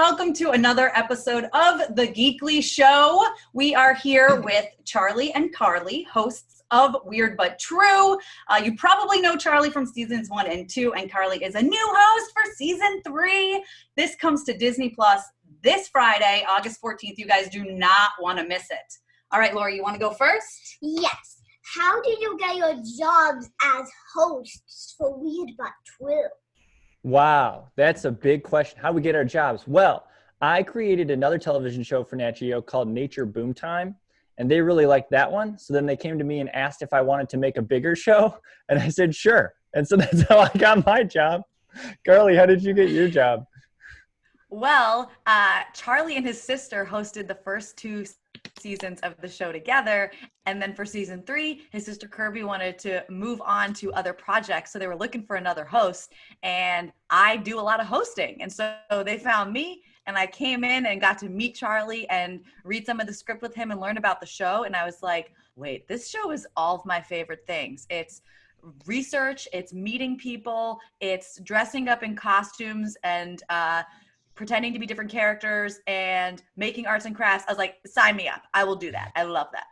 welcome to another episode of the Geekly Show. We are here with Charlie and Carly, hosts of Weird But True. You probably know Charlie from seasons 1 and 2, and Carly is a new host for season 3. This comes to Disney Plus this Friday, August 14th. You guys do not want to miss it. All right, Lori, you want to go first? Yes. How did you get your jobs as hosts for Weird But True? Wow, that's a big question. How we get our jobs? Well, I created another television show for Nat Geo called Nature Boom Time, and they really liked that one. So then they came to me and asked if I wanted to make a bigger show, and I said sure. And so that's how I got my job. Carly, how did you get your job? Well, Charlie and his sister hosted the first 2 seasons of the show together, and then for season 3 his sister Kirby wanted to move on to other projects, so they were looking for another host, and I do a lot of hosting, and so they found me, and I came in and got to meet Charlie and read some of the script with him and learn about the show, and I was like, wait, this show is all of my favorite things. It's research, it's meeting people, it's dressing up in costumes and pretending to be different characters and making arts and crafts. I was like, sign me up. I will do that. I love that.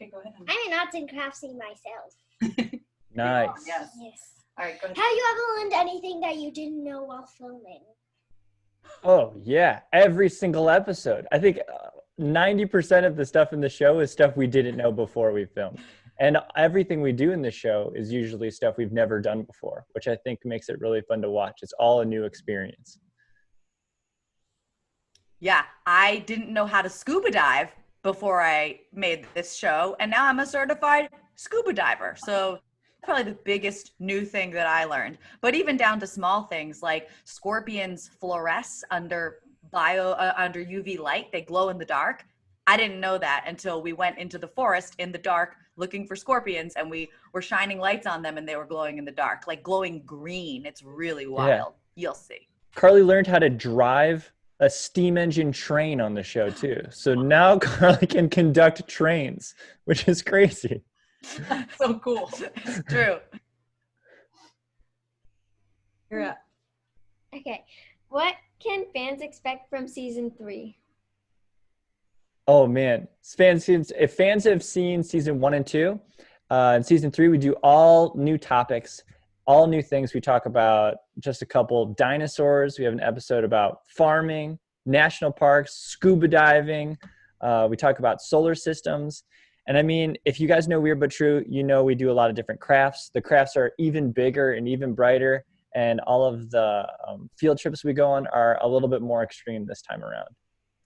Okay, go ahead. I'm an arts and craftsy myself. Nice. Yes. Yes. All right, go ahead. Have you ever learned anything that you didn't know while filming? Oh, yeah. Every single episode. I think 90% of the stuff in the show is stuff we didn't know before we filmed. And everything we do in the show is usually stuff we've never done before, which I think makes it really fun to watch. It's all a new experience. Yeah, I didn't know how to scuba dive before I made this show, and now I'm a certified scuba diver. So probably the biggest new thing that I learned. But even down to small things like scorpions fluoresce under UV light. They glow in the dark. I didn't know that until we went into the forest in the dark looking for scorpions, and we were shining lights on them and they were glowing in the dark, like glowing green. It's really wild. Yeah. You'll see. Carly learned how to drive a steam engine train on the show too. So now Carly can conduct trains, which is crazy. So cool. It's true. You're up. Okay. What can fans expect from season 3? Oh man, if fans have seen season 1 and 2, in season 3 we do all new topics, all new things. We talk about just a couple dinosaurs. We have an episode about farming, national parks, scuba diving. We talk about solar systems. And I mean, if you guys know Weird But True, you know we do a lot of different crafts. The crafts are even bigger and even brighter, and all of the field trips we go on are a little bit more extreme this time around.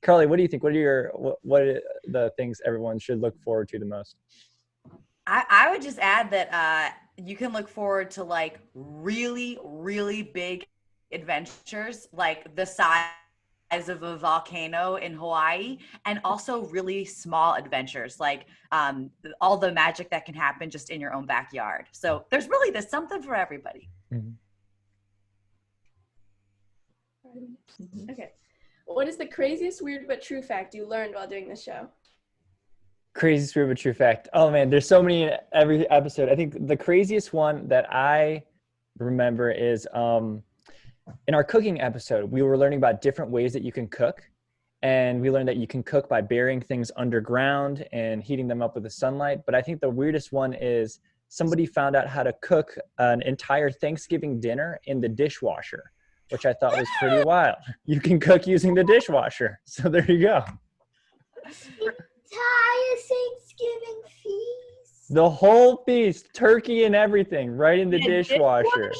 Carly, what do you think? What are the things everyone should look forward to the most? I would just add that you can look forward to like really, really big adventures, like the size of a volcano in Hawaii, and also really small adventures, like all the magic that can happen just in your own backyard. So there's something for everybody. Mm-hmm. Okay. What is the craziest Weird But True fact you learned while doing this show? Craziest Weird But True fact. Oh man, there's so many in every episode. I think the craziest one that I remember is in our cooking episode, we were learning about different ways that you can cook. And we learned that you can cook by burying things underground and heating them up with the sunlight. But I think the weirdest one is somebody found out how to cook an entire Thanksgiving dinner in the dishwasher, which I thought was pretty wild. You can cook using the dishwasher. So there you go. Entire Thanksgiving feast. The whole feast, turkey and everything, right in the dishwasher.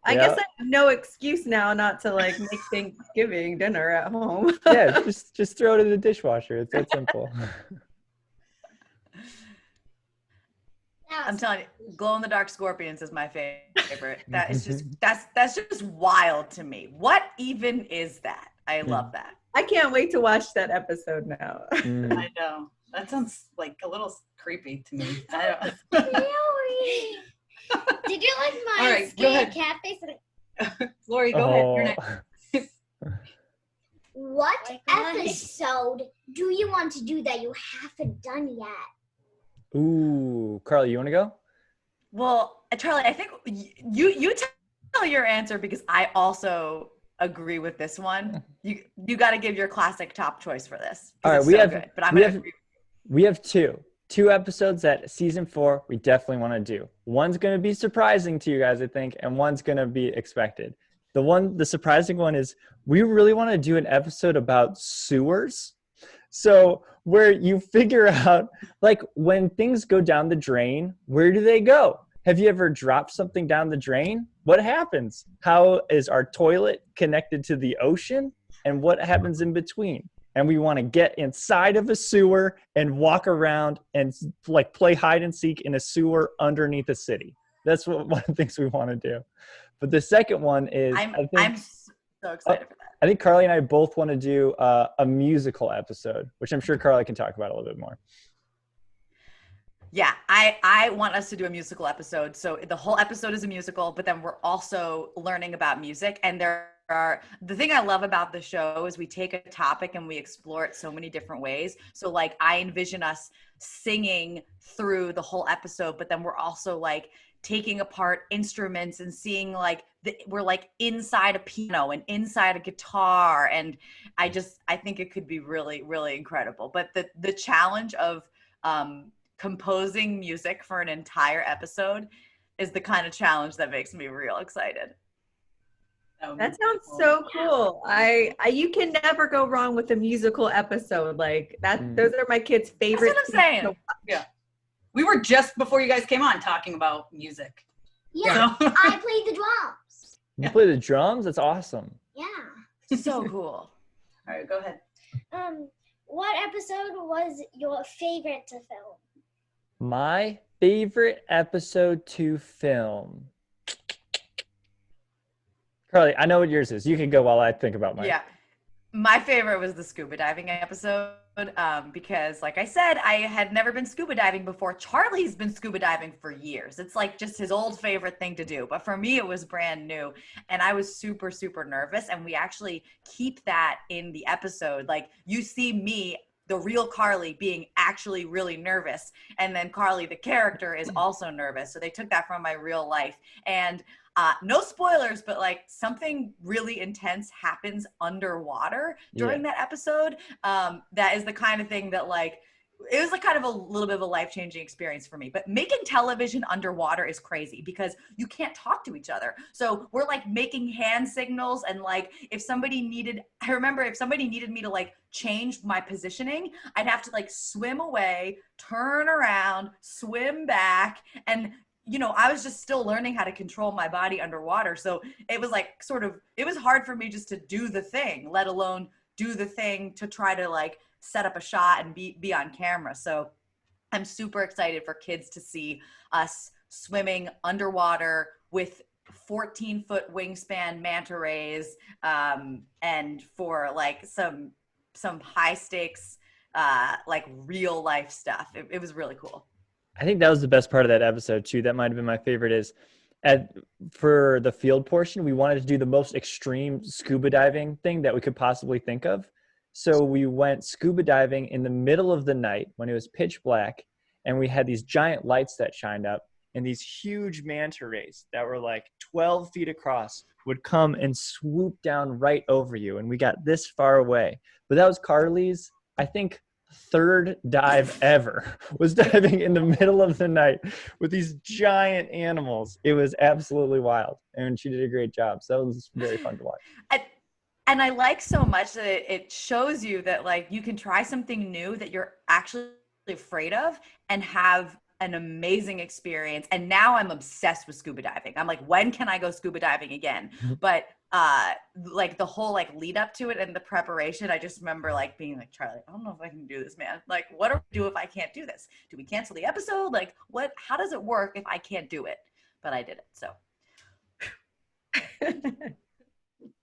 I guess I have no excuse now not to like make Thanksgiving dinner at home. Yeah, just throw it in the dishwasher. It's that simple. I'm telling you, glow in the dark scorpions is my favorite. That is just that's just wild to me. What even is that? I love that. I can't wait to watch that episode now. I know. That sounds like a little creepy to me. I don't. Really? Did you like my All right, go ahead. cat face? Lori, go ahead. You're next. What episode do you want to do that you haven't done yet? Ooh, Carly, you want to go? Well, Charlie, I think you tell your answer, because I also agree with this one. You got to give your classic top choice for this. All right, it's we so have good, but I'm gonna agree. we have two episodes that season 4 we definitely want to do. One's going to be surprising to you guys, I think, and one's going to be expected. The surprising one is we really want to do an episode about sewers. So where you figure out, like, when things go down the drain, where do they go? Have you ever dropped something down the drain? What happens? How is our toilet connected to the ocean? And what happens in between? And we want to get inside of a sewer and walk around and like play hide and seek in a sewer underneath a city. That's one of the things we want to do. But the second one is I'm so excited for that. I think Carly and I both want to do a musical episode, which I'm sure Carly can talk about a little bit more. Yeah, I want us to do a musical episode. So the whole episode is a musical, but then we're also learning about music. And the thing I love about the show is we take a topic and we explore it so many different ways. So like I envision us singing through the whole episode, but then we're also like taking apart instruments and seeing like we're like inside a piano and inside a guitar. And I think it could be really, really incredible. But the challenge of composing music for an entire episode is the kind of challenge that makes me real excited. That sounds so cool. You can never go wrong with a musical episode like that. Those are my kids' favorite. That's what I'm saying. Yeah. We were just before you guys came on talking about music. Yeah, So. I play the drums. You play the drums? That's awesome. Yeah. So cool. All right, go ahead. What episode was your favorite to film? My favorite episode to film. Carly, I know what yours is. You can go while I think about mine. Yeah. My favorite was the scuba diving episode because, like I said, I had never been scuba diving before. Charlie's been scuba diving for years. It's like just his old favorite thing to do. But for me, it was brand new. And I was super, super nervous. And we actually keep that in the episode. Like you see me, the real Carly, being actually really nervous. And then Carly, the character, is also nervous. So they took that from my real life. And no spoilers, but like something really intense happens underwater during that episode. That is the kind of thing that like, it was like kind of a little bit of a life-changing experience for me. But making television underwater is crazy because you can't talk to each other. So we're like making hand signals, and like if somebody needed me to like change my positioning, I'd have to like swim away, turn around, swim back, and you know, I was just still learning how to control my body underwater. So it was like it was hard for me just to do the thing, let alone do the thing to try to like set up a shot and be on camera. So I'm super excited for kids to see us swimming underwater with 14-foot wingspan manta rays, and for like some high stakes, like real life stuff. It was really cool. I think that was the best part of that episode too. That might have been my favorite is for the field portion, we wanted to do the most extreme scuba diving thing that we could possibly think of. So we went scuba diving in the middle of the night when it was pitch black, and we had these giant lights that shined up, and these huge manta rays that were like 12 feet across would come and swoop down right over you. And we got this far away. But that was Carly's, I think, third dive ever, was diving in the middle of the night with these giant animals. It was absolutely wild, and she did a great job. So that was very fun to watch. And I like so much that it shows you that like you can try something new that you're actually afraid of and have an amazing experience. And now I'm obsessed with scuba diving. I'm like, when can I go scuba diving again? But like the whole like lead up to it and the preparation, I just remember like being like, Charlie, I don't know if I can do this, man. Like, what do we do if I can't do this? Do we cancel the episode? Like, how does it work if I can't do it? But I did it, so.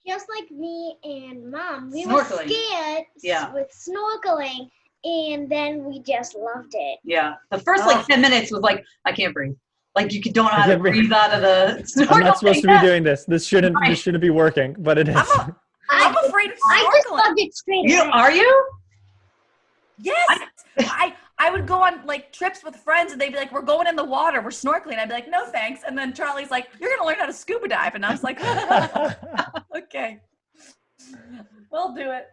Just like me and Mom, we Snorkeling. were scared Yeah. with snorkeling, and then we just loved it. Yeah. The first like 10 minutes was like, I can't breathe. Like you don't know how to breathe out of the snorkel. I'm not supposed to be doing this. This shouldn't be working, but it is. I'm afraid of I just snorkeling. loved it straight away. Are you? Yes. I would go on like trips with friends and they'd be like, we're going in the water, we're snorkeling. I'd be like, no thanks. And then Charlie's like, you're going to learn how to scuba dive. And I was like, okay. We'll do it.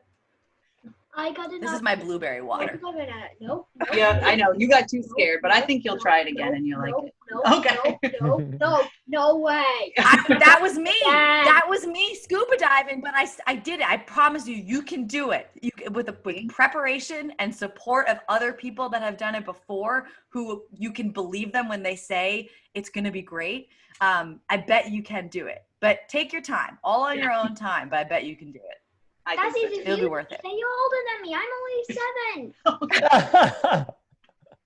I got enough. This is my blueberry water. Nope. Yeah, I know. You got too scared, but I think you'll try it again and you'll like it. Okay. No way. That was me. Dad. That was me scuba diving, but I did it. I promise you, you can do it. With preparation and support of other people that have done it before, who you can believe them when they say it's going to be great. I bet you can do it. But take your time, all on your own time. But I bet you can do it. That's easy. It'll be worth it. You're older than me. I'm only 7.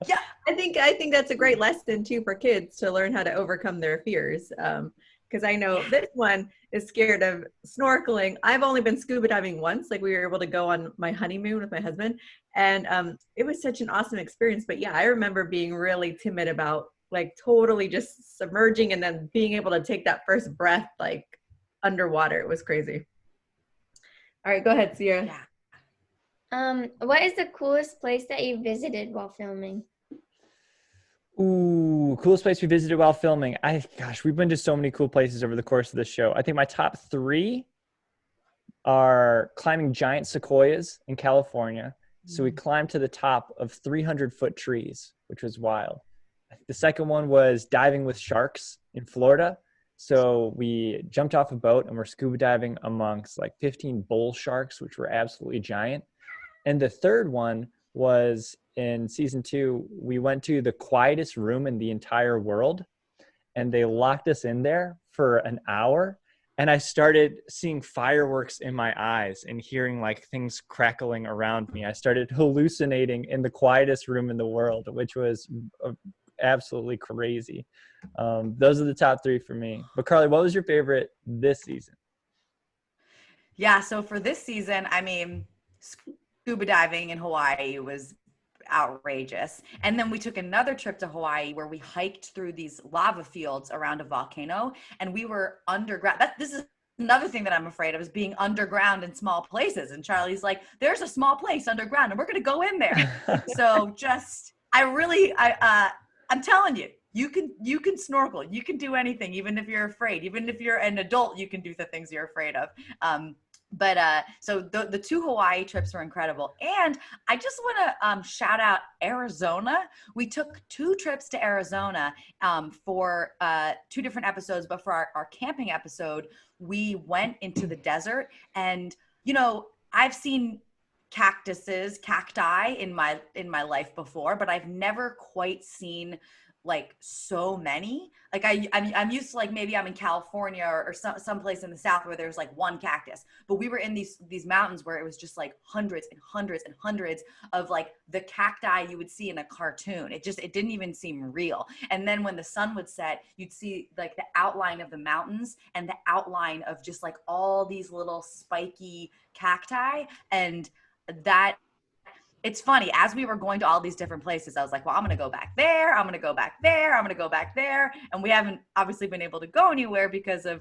Yeah, I think that's a great lesson too for kids to learn how to overcome their fears. Because I know this one is scared of snorkeling. I've only been scuba diving once. Like, we were able to go on my honeymoon with my husband, and it was such an awesome experience. But yeah, I remember being really timid about like totally just submerging and then being able to take that first breath like underwater. It was crazy. All right, go ahead, Sierra. Yeah. What is the coolest place that you visited while filming? Ooh, coolest place we visited while filming. Gosh, we've been to so many cool places over the course of the show. I think my top 3 are climbing giant sequoias in California. So we climbed to the top of 300-foot trees, which was wild. The second one was diving with sharks in Florida. So we jumped off a boat and we're scuba diving amongst like 15 bull sharks, which were absolutely giant. And the third one was in season 2, we went to the quietest room in the entire world, and they locked us in there for an hour. And I started seeing fireworks in my eyes and hearing like things crackling around me. I started hallucinating in the quietest room in the world, which was absolutely crazy. Those are the top 3 for me. But Carly, what was your favorite this season? Yeah, so for this season, I mean, scuba diving in Hawaii was outrageous. And then we took another trip to Hawaii where we hiked through these lava fields around a volcano, and we were underground. This is another thing that I'm afraid of, is being underground in small places. And Charlie's like, there's a small place underground and we're going to go in there. So I'm telling you, you can snorkel, you can do anything, even if you're afraid. Even if you're an adult, you can do the things you're afraid of. So the 2 Hawaii trips were incredible. And I just want to shout out Arizona. We took 2 trips to Arizona for 2 different episodes, but for our camping episode, we went into the desert. And, you know, I've seen cacti in my life before, but I've never quite seen like so many. Like I'm used to, like, maybe I'm in California or someplace in the South where there's like one cactus, but we were in these mountains where it was just like hundreds and hundreds and hundreds of like the cacti you would see in a cartoon. It didn't even seem real. And then when the sun would set, you'd see like the outline of the mountains and the outline of just like all these little spiky cacti. And that, it's funny, as we were going to all these different places, I was like, well, I'm going to go back there. I'm going to go back there. I'm going to go back there. And we haven't obviously been able to go anywhere because of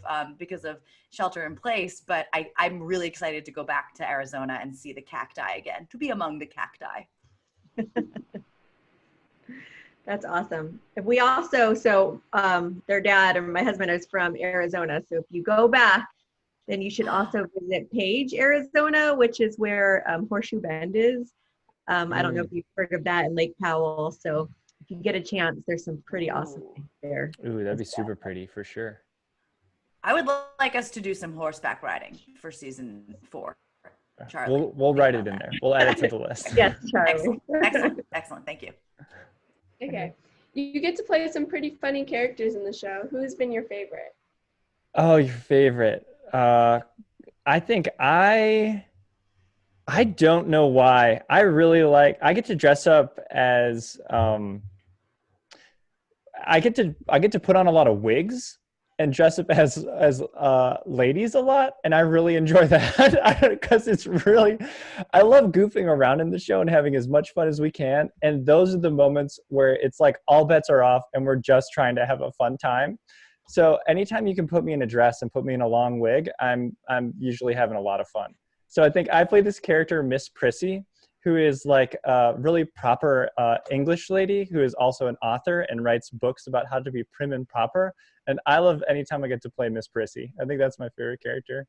shelter in place. But I'm really excited to go back to Arizona and see the cacti again, to be among the cacti. That's awesome. We also, their dad or my husband is from Arizona. So if you go back, then you should also visit Page, Arizona, which is where Horseshoe Bend is. I don't know if you've heard of that, in Lake Powell. So if you get a chance, there's some pretty awesome things there. Ooh, that'd be super pretty for sure. I would like us to do some horseback riding for season 4. Charlie. We'll write it in there. We'll add it to the list. Yes, Charlie. Excellent. Thank you. Okay. You get to play some pretty funny characters in the show. Who's been your favorite? Oh, your favorite. I think I don't know why. I get to dress up as I get to put on a lot of wigs and dress up as ladies a lot, and I really enjoy that because I love goofing around in the show and having as much fun as we can. And those are the moments where it's like all bets are off and we're just trying to have a fun time. So anytime you can put me in a dress and put me in a long wig, I'm usually having a lot of fun. So I think I play this character, Miss Prissy, who is like a really proper English lady who is also an author and writes books about how to be prim and proper. And I love anytime I get to play Miss Prissy. I think that's my favorite character.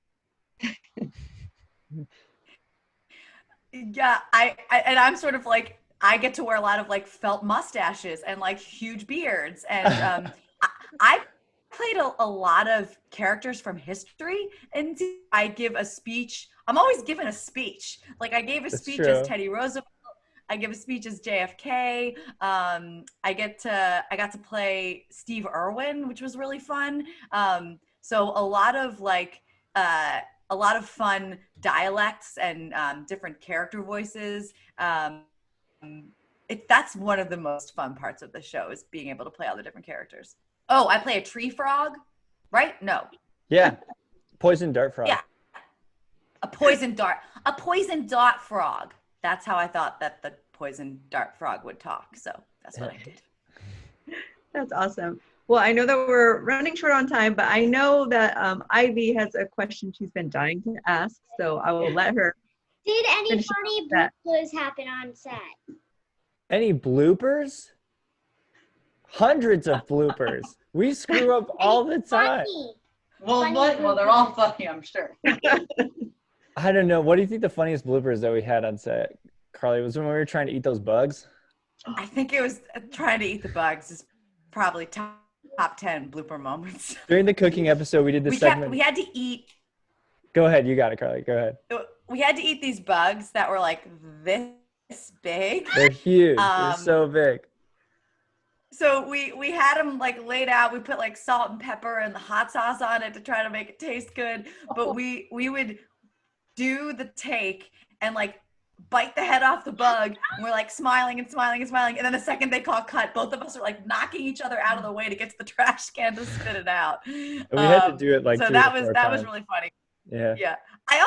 Yeah, and I'm sort of like, I get to wear a lot of like felt mustaches and like huge beards. And I played a lot of characters from history, and I give a speech. I'm always given a speech. Like I gave a That's speech true. as Teddy Roosevelt. I give a speech as JFK. I got to play Steve Irwin, which was really fun. So a lot of like a lot of fun dialects and different character voices. That's one of the most fun parts of the show is being able to play all the different characters. Oh, I play a tree frog, right? No. Yeah. Poison dart frog. Yeah. A poison dart frog. That's how I thought that the poison dart frog would talk. So that's what I did. That's awesome. Well, I know that we're running short on time, but I know that Ivy has a question she's been dying to ask, so I will let her. Did any finish funny that. bloopers happen on set? Any bloopers? Hundreds of bloopers. We screw up all the time. Funny. Well, they're all funny, I'm sure. I don't know. What do you think the funniest bloopers that we had on set, Carly? Was when we were trying to eat those bugs? I think it was trying to eat the bugs is probably top 10 blooper moments. During the cooking episode, we did this segment. We had to eat. Go ahead. You got it, Carly. Go ahead. We had to eat these bugs that were like this big. They're huge. They're so big. So we had them like laid out. We put like salt and pepper and the hot sauce on it to try to make it taste good. But we would do the take and like bite the head off the bug. And we're like smiling and smiling and smiling. And then the second they call cut, both of us are like knocking each other out of the way to get to the trash can to spit it out. And we had to do it like so 3 that or 4 was times. really funny. Yeah. Yeah. I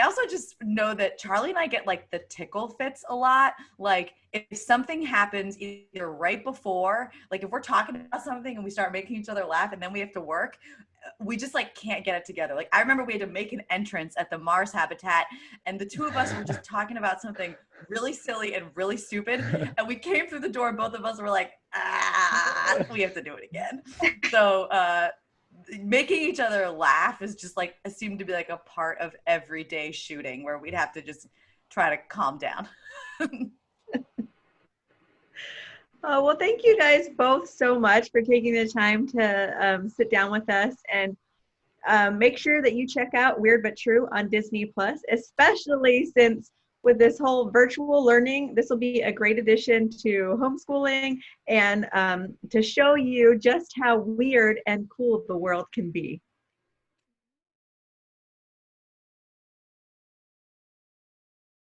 also just know that Charlie and I get like the tickle fits a lot. Like if something happens either right before, like if we're talking about something and we start making each other laugh and then we have to work, we just like can't get it together. Like I remember we had to make an entrance at the Mars habitat and the two of us were just talking about something really silly and really stupid. And we came through the door and both of us were like, we have to do it again. So, making each other laugh is just like assumed to be like a part of everyday shooting where we'd have to just try to calm down. Well, thank you guys both so much for taking the time to sit down with us, and make sure that you check out Weird But True on Disney Plus, especially since with this whole virtual learning, this will be a great addition to homeschooling and to show you just how weird and cool the world can be.